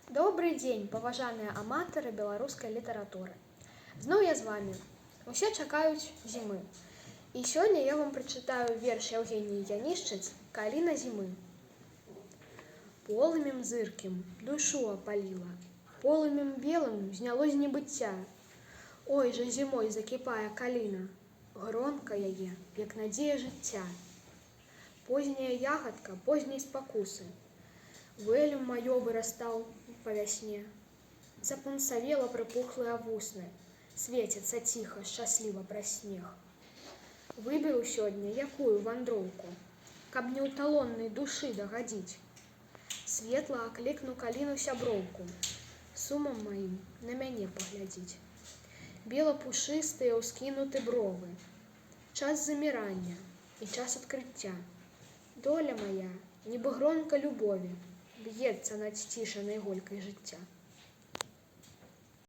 Добрый дзень, паважаныя аматары беларускай літаратуры. Зноў я з вами. Усе чакаюць зімы. І сёння я вам прачытаю верш Еўгеніі Янішчыц «Каліна зімы». Полымем зыркім душу апаліла, полымем белым зняло з небыцця. Ой жа зімой закіпае каліна, гронка яе, як надзея жыцця. Позняя ягадка позняй спакусы, вэлем маё вырастаў па вясне. Запунсавела прыпухлыя вусны, свецяцца ціха, шчасліва праз снег. Выберу сёння якую вандроўку, каб не ў талоннай душы дагадзіць. Светла аклікну каліну сяброўку, сумам маім на мяне паглядзіць. Бела-пушыстыя ўскінуты бровы, час замірання і час адкрыцця. Доля мая, нібы гронка любові, б'ецца над сцішанай голькай жыцця.